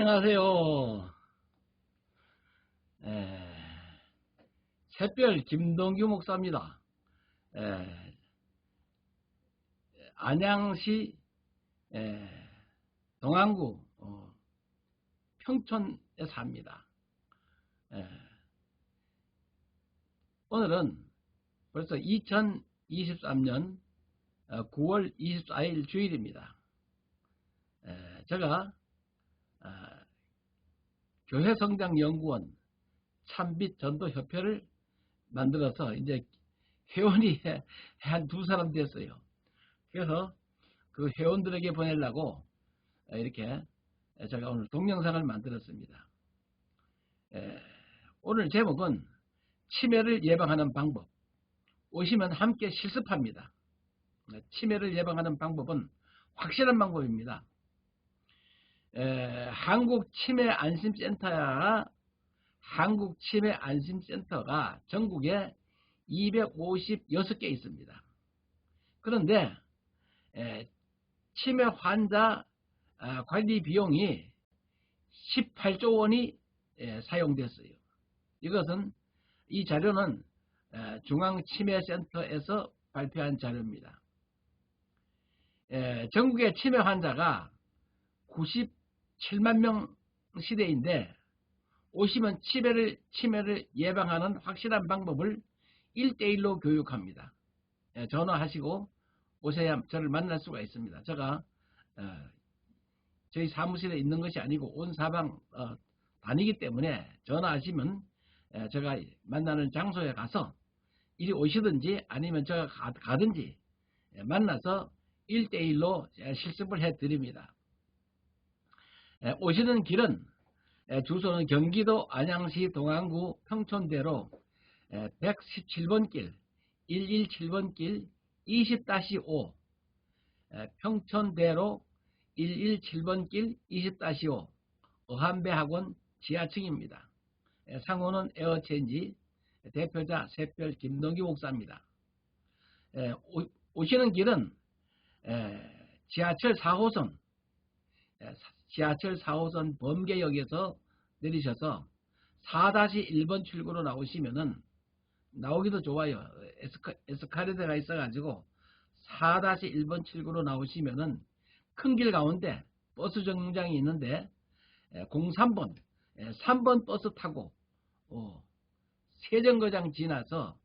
안녕하세요. 샛별 김동규 목사입니다. 에, 안양시 동안구 평촌에 삽니다. 오늘은 벌써 2023년 9월 24일 주일입니다. 제가 교회성장연구원 참빛전도협회를 만들어서 이제 회원이 한 2사람 됐어요. 그래서 그 회원들에게 보내려고 이렇게 제가 오늘 동영상을 만들었습니다. 오늘 제목은 치매를 예방하는 방법. 오시면 함께 실습합니다. 치매를 예방하는 방법은 확실한 방법입니다. 한국치매안심센터가 전국에 256개 있습니다. 그런데 치매 환자 관리 비용이 18조 원이 사용됐어요. 이 자료는 중앙치매센터에서 발표한 자료입니다. 전국의 치매 환자가 97만 명 시대인데 오시면 치매를 예방하는 확실한 방법을 1대1로 교육합니다. 전화하시고 오셔야 저를 만날 수가 있습니다. 제가 저희 사무실에 있는 것이 아니고 온 사방 다니기 때문에 전화하시면 제가 만나는 장소에 가서 이리 오시든지 아니면 제가 가든지 만나서 1대1로 실습을 해드립니다. 오시는 길은 주소는 경기도 안양시 동안구 평촌대로 117번 길, 117번 길 20-5 평촌대로 117번 길 20-5 어한배학원 지하층입니다. 상호는 에어체인지, 대표자 샛별 김동규 목사입니다. 오시는 길은 지하철 4호선 범계역에서 내리셔서 4-1번 출구로 나오시면은 나오기도 좋아요. 에스카레이터가 있어가지고 4-1번 출구로 나오시면은 큰 길 가운데 버스 정류장이 있는데 03번 3번 버스 타고 세정거장 지나서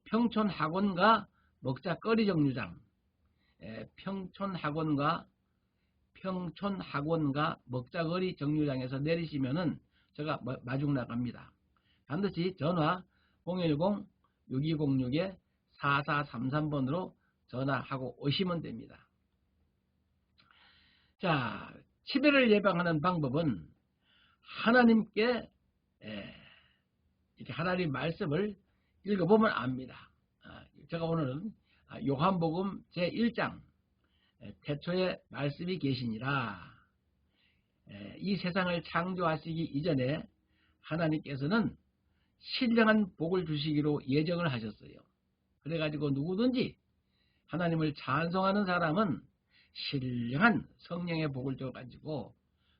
평촌학원과 먹자거리 정류장, 평촌학원과 먹자거리 정류장에서 내리시면은 제가 마중 나갑니다. 반드시 전화 010-6206-4433번으로 전화하고 오시면 됩니다. 자, 치매를 예방하는 방법은 하나님께 이렇게 하나님 말씀을 읽어보면 압니다. 제가 오늘은 요한복음 제1장 태초에 말씀이 계시니라. 이 세상을 창조하시기 이전에 하나님께서는 신령한 복을 주시기로 예정을 하셨어요. 그래가지고 누구든지 하나님을 찬송하는 사람은 신령한 성령의 복을 줘가지고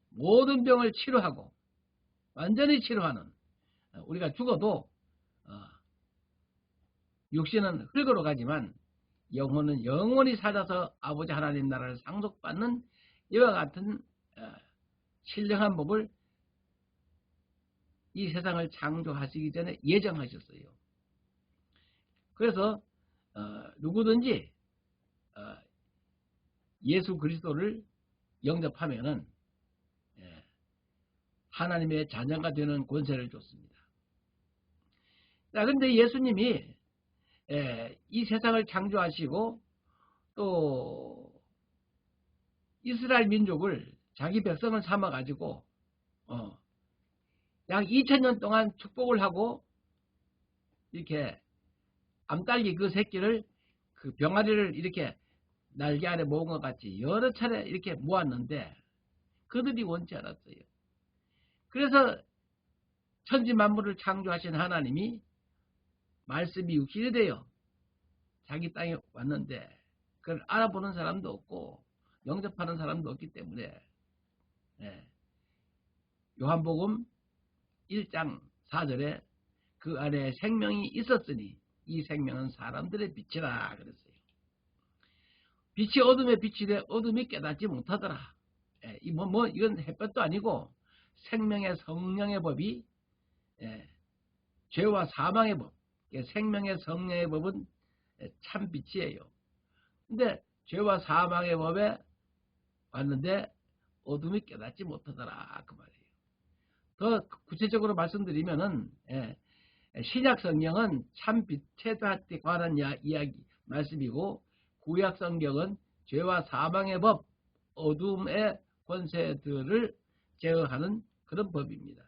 모든 병을 치료하고 완전히 치료하는, 우리가 죽어도 육신은 흙으로 가지만 영혼은 영원히 살아서 아버지 하나님 나라를 상속받는 이와 같은 신령한 법을 이 세상을 창조하시기 전에 예정하셨어요. 그래서 누구든지 예수 그리스도를 영접하면은 하나님의 자녀가 되는 권세를 줬습니다. 자, 근데 예수님이 이 세상을 창조하시고 또 이스라엘 민족을 자기 백성을 삼아 가지고 약 2000년 동안 축복을 하고 이렇게 암딸기 그 새끼를 그 병아리를 이렇게 날개 아래 모은 것 같이 여러 차례 이렇게 모았는데 그들이 원치 않았어요. 그래서 천지 만물을 창조하신 하나님이 말씀이 육신이 되어 자기 땅에 왔는데 그걸 알아보는 사람도 없고 영접하는 사람도 없기 때문에 요한복음 1장 4절에 그 안에 생명이 있었으니 이 생명은 사람들의 빛이라 그랬어요. 빛이 어둠에 비치되 어둠이 깨닫지 못하더라. 이건 햇볕도 아니고 생명의 성령의 법이 죄와 사망의 법, 생명의 성령의 법은 참 빛이에요. 근데 죄와 사망의 법에 왔는데 어둠이 깨닫지 못하더라 그 말이에요. 더 구체적으로 말씀드리면은 신약 성경은 참 빛에 관한 이야기 말씀이고 구약 성경은 죄와 사망의 법, 어둠의 권세들을 제어하는 그런 법입니다.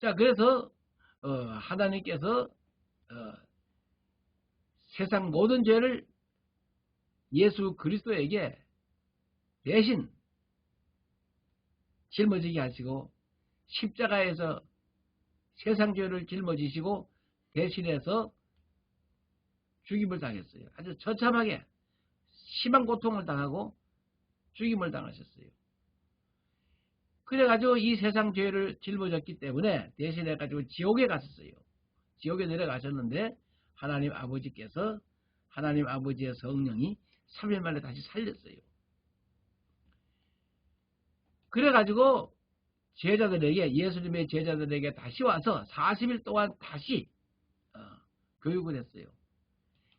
자, 그래서 하나님께서 세상 모든 죄를 예수 그리스도에게 대신 짊어지게 하시고 십자가에서 세상 죄를 짊어지시고 대신해서 죽임을 당했어요. 아주 처참하게 심한 고통을 당하고 죽임을 당하셨어요. 그래가지고 이 세상 죄를 짊어졌기 때문에 대신해가지고 지옥에 갔었어요. 지옥에 내려가셨는데 하나님 아버지께서 하나님 아버지의 성령이 3일 만에 다시 살렸어요. 그래가지고 제자들에게 예수님의 제자들에게 다시 와서 40일 동안 다시 교육을 했어요.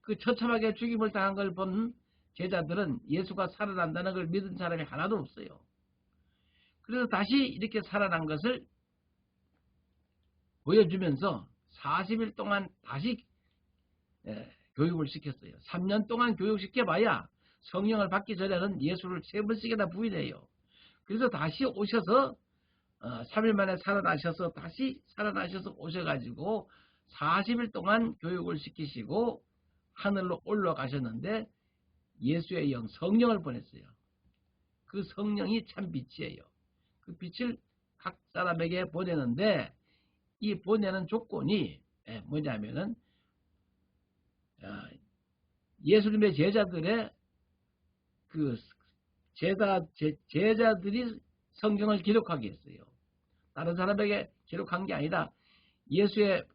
그 처참하게 죽임을 당한 걸 본 제자들은 예수가 살아난다는 걸 믿은 사람이 하나도 없어요. 그래서 다시 이렇게 살아난 것을 보여주면서 40일 동안 다시 교육을 시켰어요. 3년 동안 교육시켜봐야 성령을 받기 전에는 예수를 3번씩이나 부인해요. 그래서 다시 오셔서 3일 만에 살아나셔서 다시 살아나셔서 오셔가지고 40일 동안 교육을 시키시고 하늘로 올라가셨는데 예수의 영 성령을 보냈어요. 그 성령이 참 빛이에요. 그 빛을 각 사람에게 보내는데 이 보내는 조건이 뭐냐면은 예수님의 제자들의 그 제자들이 성경을 기록하게 했어요. 다른 사람에게 기록한 게 아니라 예수의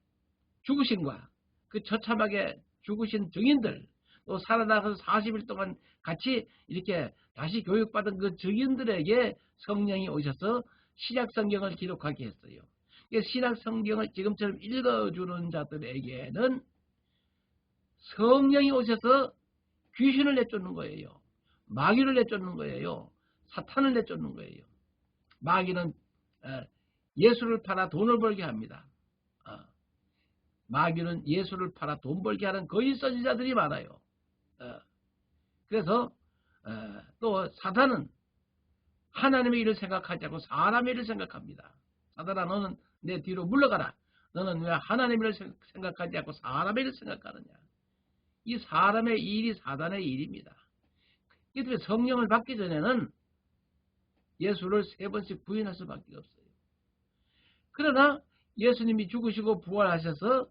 죽으심과 그 처참하게 죽으신 증인들 또 살아나서 40일 동안 같이 이렇게 다시 교육받은 그 증인들에게 성령이 오셔서 신약 성경을 기록하게 했어요. 신약 성경을 지금처럼 읽어주는 자들에게는 성령이 오셔서 귀신을 내쫓는 거예요. 마귀를 내쫓는 거예요. 사탄을 내쫓는 거예요. 마귀는 예수를 팔아 돈을 벌게 합니다. 마귀는 예수를 팔아 돈 벌게 하는 거짓 선지자들이 많아요. 그래서 또 사탄은 하나님의 일을 생각하지 않고 사람의 일을 생각합니다. 사탄아 너는 내 뒤로 물러가라. 너는 왜 하나님의 일을 생각하지 않고 사람의 일을 생각하느냐. 이 사람의 일이 사단의 일입니다. 그래서 성령을 받기 전에는 예수를 3번씩 부인할 수밖에 없어요. 그러나 예수님이 죽으시고 부활하셔서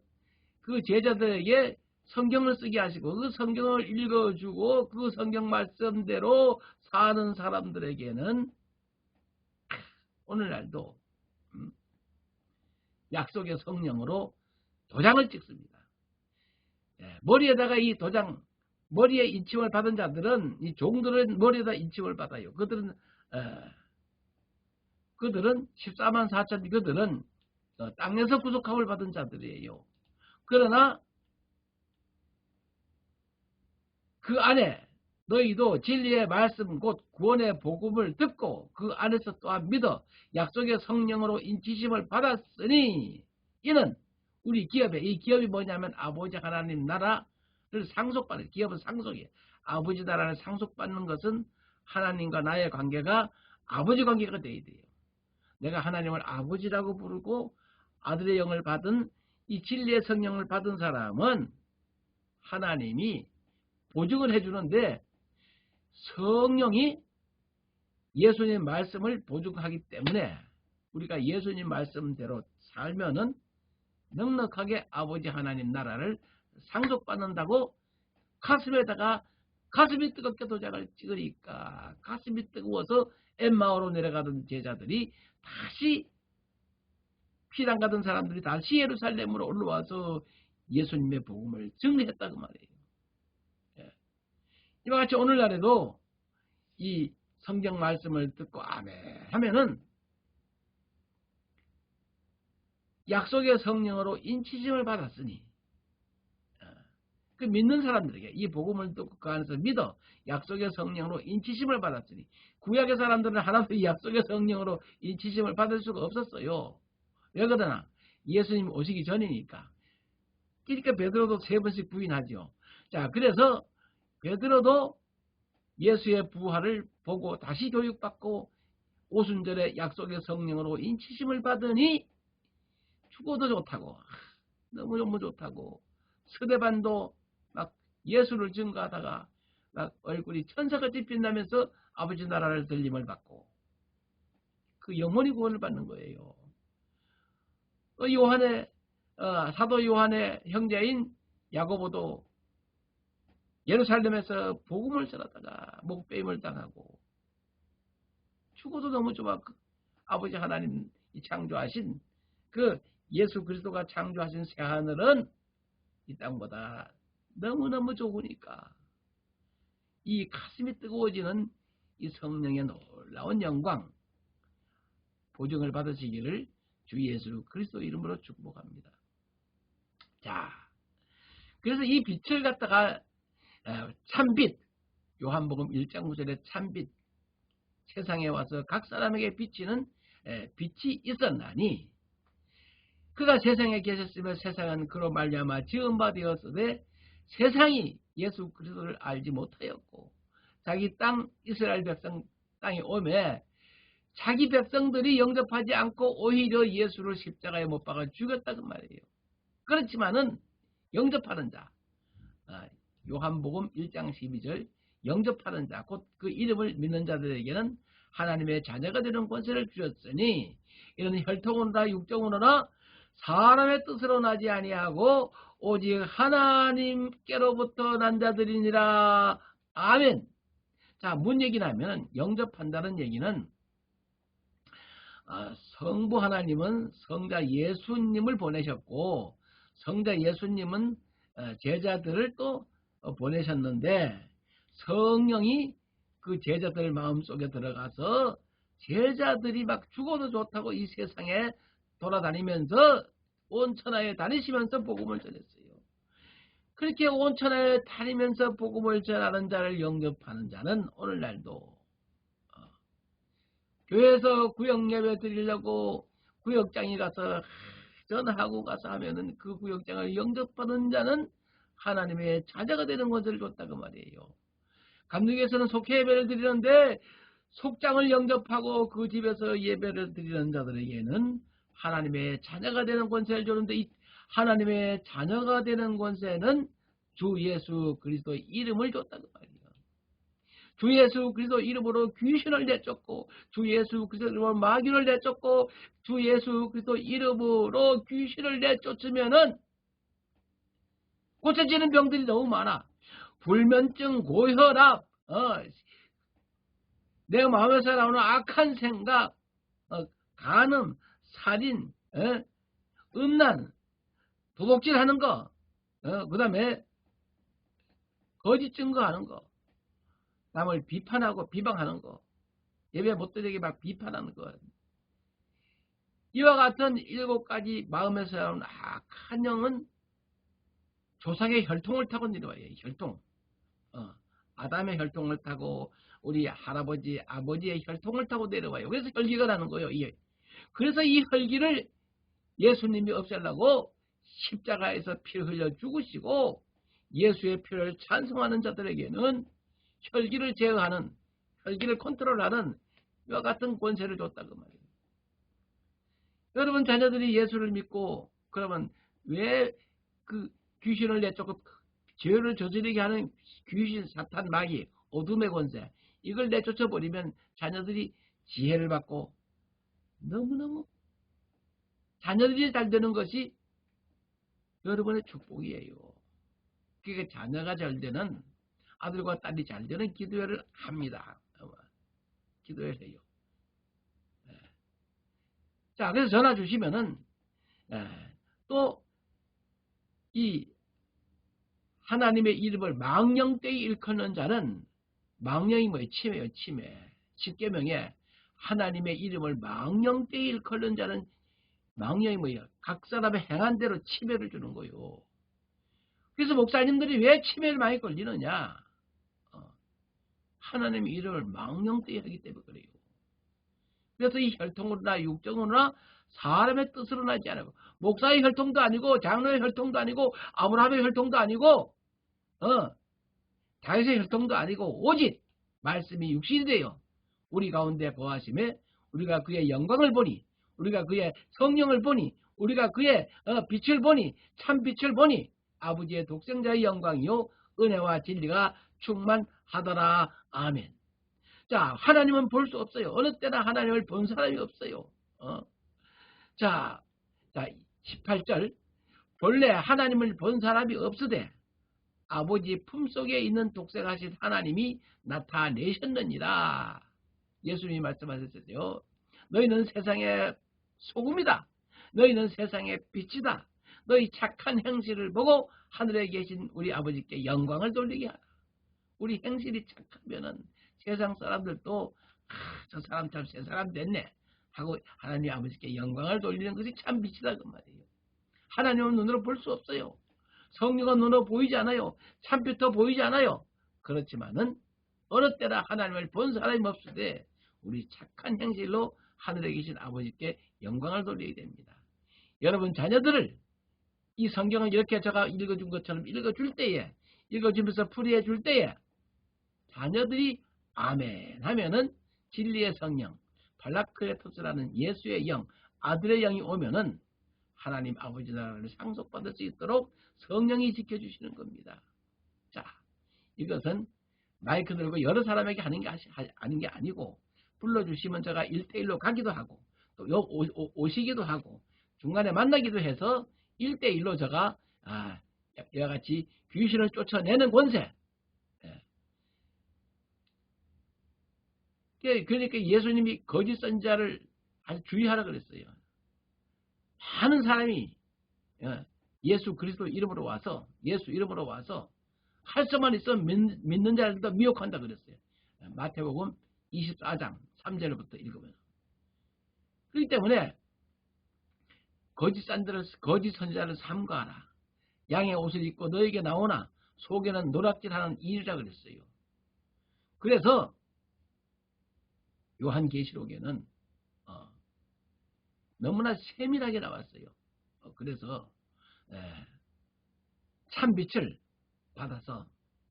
그 제자들에게 성경을 쓰게 하시고 그 성경을 읽어주고 그 성경 말씀대로 사는 사람들에게는 오늘날도 약속의 성령으로 도장을 찍습니다. 머리에다가 이 도장, 머리에 인침을 받은 자들은, 이 종들은 머리에다 인침을 받아요. 그들은 14만 4천, 그들은 땅에서 구속함을 받은 자들이에요. 그러나 그 안에 너희도 진리의 말씀 곧 구원의 복음을 듣고 그 안에서 또한 믿어 약속의 성령으로 인치심을 받았으니 이는 우리 기업에, 이 기업이 뭐냐면 아버지 하나님 나라를 상속받는, 기업은 상속이에요. 아버지 나라를 상속받는 것은 하나님과 나의 관계가 아버지 관계가 되어야 돼요. 내가 하나님을 아버지라고 부르고 아들의 영을 받은 이 진리의 성령을 받은 사람은 하나님이 보증을 해주는데 성령이 예수님 말씀을 보증하기 때문에 우리가 예수님 말씀대로 살면은 넉넉하게 아버지 하나님 나라를 상속받는다고 가슴에다가 가슴이 뜨겁게 도장을 찍으니까 가슴이 뜨거워서 엠마오로 내려가던 제자들이 다시 피랑 가던 사람들이 다시 예루살렘으로 올라와서 예수님의 복음을 증거했다고 말이에요. 예. 이와 같이 오늘날에도 이 성경 말씀을 듣고 아멘 하면은 약속의 성령으로 인치심을 받았으니 그 믿는 사람들에게 이 복음을 듣고 그 안에서 믿어 약속의 성령으로 인치심을 받았으니 구약의 사람들은 하나도 이 약속의 성령으로 인치심을 받을 수가 없었어요. 왜 그러나 예수님 오시기 전이니까. 그러니까 베드로도 3번씩 부인하죠. 자, 그래서 베드로도 예수의 부활을 보고 다시 교육받고 오순절에 약속의 성령으로 인치심을 받으니 죽어도 좋다고, 너무너무 좋다고, 스데반도 막 예수를 증거하다가 막 얼굴이 천사같이 빛나면서 아버지 나라를 들림을 받고 그 영혼이 구원을 받는 거예요. 사도 요한의 형제인 야고보도 예루살렘에서 복음을 전하다가 목배임을 당하고 죽어도 너무 좋아. 아버지 하나님이 창조하신 그 예수 그리스도가 창조하신 새하늘은 이 땅보다 너무너무 좋으니까 이 가슴이 뜨거워지는 이 성령의 놀라운 영광 보증을 받으시기를 주 예수 그리스도 이름으로 축복합니다. 자, 그래서 이 빛을 갖다가 참빛, 요한복음 1장 9절에 참빛, 세상에 와서 각 사람에게 비치는 빛이 있었나니 그가 세상에 계셨으면 세상은 그로 말미암아 지은 바 되었으되 세상이 예수 그리스도를 알지 못하였고 자기 땅 이스라엘 백성 땅에 오매 자기 백성들이 영접하지 않고 오히려 예수를 십자가에 못 박아 죽였다는 말이에요. 그렇지만은 영접하는 자, 요한복음 1장 12절 영접하는 자, 곧 그 이름을 믿는 자들에게는 하나님의 자녀가 되는 권세를 주셨으니 이는 혈통으로나 육정으로나 사람의 뜻으로 나지 아니하고 오직 하나님께로부터 난 자들이니라. 아멘. 자, 뭔 얘기냐면 영접한다는 얘기는 성부 하나님은 성자 예수님을 보내셨고 성자 예수님은 제자들을 또 보내셨는데 성령이 그 제자들 마음속에 들어가서 제자들이 막 죽어도 좋다고 이 세상에 돌아다니면서 온 천하에 다니시면서 복음을 전했어요. 그렇게 온 천하에 다니면서 복음을 전하는 자를 영접하는 자는 오늘날도 교회에서 구역 예배 드리려고 구역장에 가서 전하고 가서 하면은 그 구역장을 영접받은 자는 하나님의 자녀가 되는 것을 줬다고 말이에요. 감리교에서는 속회 예배를 드리는데 속장을 영접하고 그 집에서 예배를 드리는 자들에게는 하나님의 자녀가 되는 권세를 주는데 이 하나님의 자녀가 되는 권세는 주 예수 그리스도 이름을 줬다고 말이에요. 주 예수 그리스도 이름으로 귀신을 내쫓고 주 예수 그리스도 이름으로 마귀를 내쫓고 주 예수 그리스도 이름으로 귀신을 내쫓으면은 고쳐지는 병들이 너무 많아. 불면증, 고혈압, 내 마음에서 나오는 악한 생각, 간음, 살인, 음란, 도둑질하는 거, 그 다음에 거짓 증거하는 거, 남을 비판하고 비방하는 거, 예배 못 드리게 막 비판하는 거. 이와 같은 7가지 마음에서 나오는 악한 영은 조상의 혈통을 타고 내려와요. 혈통. 아담의 혈통을 타고 우리 할아버지, 아버지의 혈통을 타고 내려와요. 그래서 혈기가 나는 거예요. 그래서 이 혈기를 예수님이 없애려고 십자가에서 피를 흘려 죽으시고 예수의 피를 찬송하는 자들에게는 혈기를 제어하는, 혈기를 컨트롤하는 이와 같은 권세를 줬다고 말이에요. 여러분 자녀들이 예수를 믿고 그러면 왜 그 귀신을 내쫓고 죄를 저지르게 하는 귀신, 사탄, 마귀, 어둠의 권세 이걸 내쫓아버리면 자녀들이 지혜를 받고 너무너무 자녀들이 잘 되는 것이 여러분의 축복이에요. 그게 자녀가 잘 되는 아들과 딸이 잘 되는 기도회를 합니다. 기도회를 해요. 자, 그래서 전화 주시면은 또 이 하나님의 이름을 망령되이 일컫는 자는, 망령이 뭐예요? 치매예요. 치매. 십계명에 하나님의 이름을 망령되이 일컫는 자는, 망령이 뭐예요? 각 사람의 행한 대로 치매를 주는 거예요. 그래서 목사님들이 왜 치매를 많이 걸리느냐? 하나님의 이름을 망령되이 하기 때문에 그래요. 그래서 이 혈통으로나 육정으로나 사람의 뜻으로 나지 않고, 목사의 혈통도 아니고 장로의 혈통도 아니고 아브라함의 혈통도 아니고 다윗의 혈통도 아니고 오직 말씀이 육신이 되어 우리 가운데 거하심에 우리가 그의 영광을 보니, 우리가 그의 성령을 보니, 우리가 그의 빛을 보니, 참 빛을 보니 아버지의 독생자의 영광이요 은혜와 진리가 충만하더라. 아멘. 자, 하나님은 볼 수 없어요. 어느 때나 하나님을 본 사람이 없어요. 자, 18절. 본래 하나님을 본 사람이 없으되 아버지 품속에 있는 독생하신 하나님이 나타내셨느니라. 예수님이 말씀하셨어요. 너희는 세상의 소금이다. 너희는 세상의 빛이다. 너희 착한 행실을 보고 하늘에 계신 우리 아버지께 영광을 돌리게 하라. 우리 행실이 착하면은 세상 사람들도 저 사람 참 새 사람 됐네 하고 하나님 아버지께 영광을 돌리는 것이 참 빛이다 그 말이에요. 하나님은 눈으로 볼 수 없어요. 성령은 눈으로 보이지 않아요. 참빛도 보이지 않아요. 그렇지만은 어느 때나 하나님을 본 사람이 없으되 우리 착한 행실로 하늘에 계신 아버지께 영광을 돌리게 됩니다. 여러분 자녀들을 이 성경을 이렇게 제가 읽어준 것처럼 읽어줄 때에, 읽어주면서 풀이해 줄 때에 자녀들이 아멘 하면은 진리의 성령 발라크레토스라는 예수의 영, 아들의 영이 오면은 하나님 아버지 나라를 상속받을 수 있도록 성령이 지켜주시는 겁니다. 자, 이것은 마이크 들고 여러 사람에게 하는 게 아니고 불러주시면 제가 1대1로 가기도 하고 또 오시기도 하고 중간에 만나기도 해서 1대1로 제가 이와 같이 귀신을 쫓아내는 권세. 그러니까 예수님이 거짓 선지자를 아주 주의하라 그랬어요. 많은 사람이 예수 그리스도 이름으로 와서, 예수 이름으로 와서 할 수만 있으면 믿는 자들도 미혹한다 그랬어요. 마태복음 24장 3절부터 읽으면. 그렇기 때문에 거짓 선지자를 삼가하라. 양의 옷을 입고 너에게 나오나 속에는 노략질하는 일이라 그랬어요. 그래서 요한계시록에는 너무나 세밀하게 나왔어요. 그래서 참빛을 받아서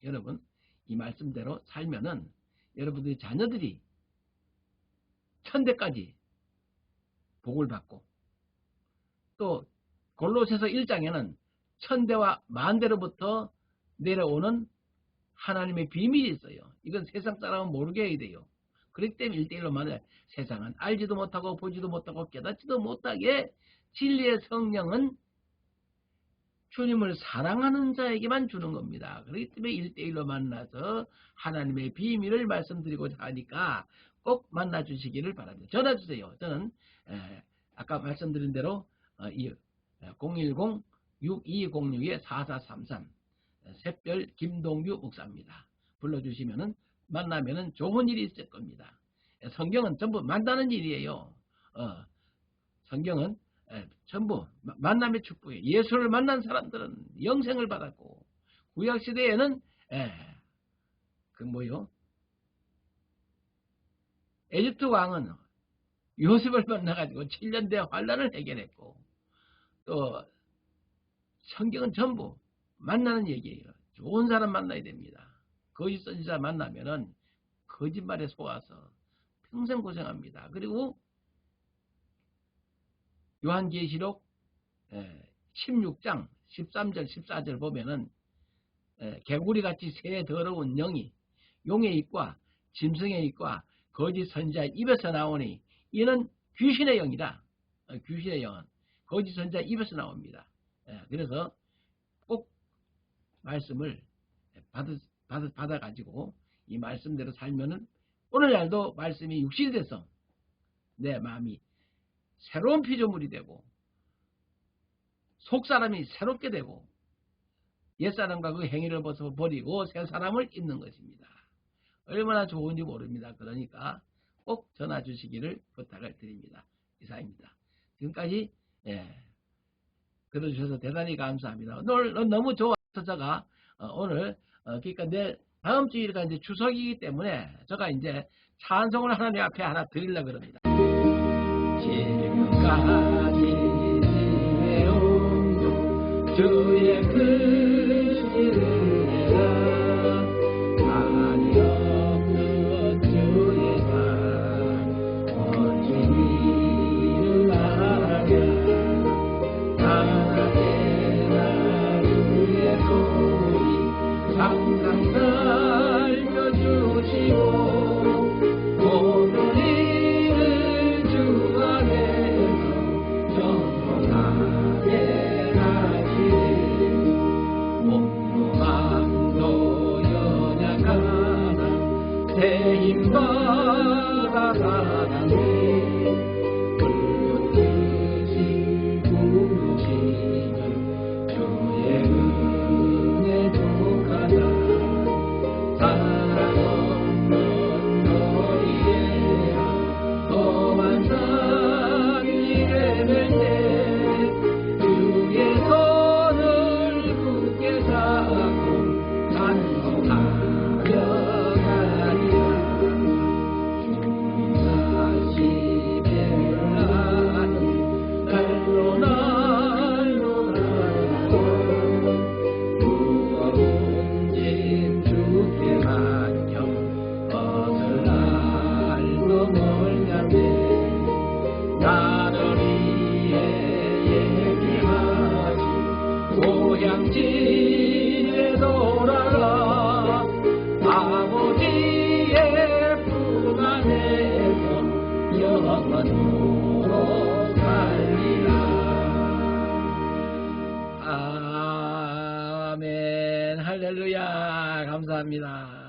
여러분 이 말씀대로 살면은 여러분들의 자녀들이 천대까지 복을 받고, 또 골로새서 1장에는 천대와 만대로부터 내려오는 하나님의 비밀이 있어요. 이건 세상 사람은 모르게 해야 돼요. 그렇기 때문에 1대1로 만나요. 세상은 알지도 못하고 보지도 못하고 깨닫지도 못하게 진리의 성령은 주님을 사랑하는 자에게만 주는 겁니다. 그렇기 때문에 1대1로 만나서 하나님의 비밀을 말씀드리고자 하니까 꼭 만나 주시기를 바랍니다. 전화 주세요. 저는 아까 말씀드린 대로 010-6206-4433 샛별 김동규 목사입니다. 불러주시면은 만나면은 좋은 일이 있을 겁니다. 성경은 전부 만나는 일이에요. 성경은 전부 만남의 축복이에요. 예수를 만난 사람들은 영생을 받았고, 구약시대에는 에집트 왕은 요셉을 만나가지고 7년 대 환란을 해결했고, 또 성경은 전부 만나는 얘기예요. 좋은 사람 만나야 됩니다. 거짓 선지자 만나면은 거짓말에 속아서 평생 고생합니다. 그리고 요한계시록 16장 13절 14절 보면은 개구리같이 새 더러운 영이 용의 입과 짐승의 입과 거짓 선지자의 입에서 나오니 이는 귀신의 영이다. 귀신의 영은 거짓 선지자의 입에서 나옵니다. 그래서 꼭 말씀을 받아가지고 이 말씀대로 살면은 오늘날도 말씀이 육신이 돼서 내 마음이 새로운 피조물이 되고 속사람이 새롭게 되고 옛사람과 그 행위를 벗어버리고 새 사람을 입는 것입니다. 얼마나 좋은지 모릅니다. 그러니까 꼭 전화 주시기를 부탁을 드립니다. 이상입니다. 지금까지 들어주셔서 대단히 감사합니다. 오늘 너무 좋아서 제가 오늘 그러니까 내 다음 주일가 이제 추석이기 때문에 제가 이제 찬송을 하나님 앞에 하나 드리려고 합니다. 지금까지 지내온 주의 크시를 내라 아니 없는 주의 산 멋진 일을 하랴 나에게 나루의 소리 항상 살려주시고 모든 일을 주 안에서 정통하게 하시네 몸도 마음도 연약하나 새 힘받아 사랑해 붉은 뜻이 부르시는 주의 은혜 독하다 사랑 없는 너희에야 험한 산이 되면 때 주의 손을 굳게 잡고 찬송하며 가리라 주님 다시 뵈라는 날로 무거운 짐 주께 맡겨 벗을 날도 멀냐네 나를 위해 예비하신 고향집에 돌아가 아버지의 품 안에서 영원토록 살리라. 아멘 할렐루야 감사합니다.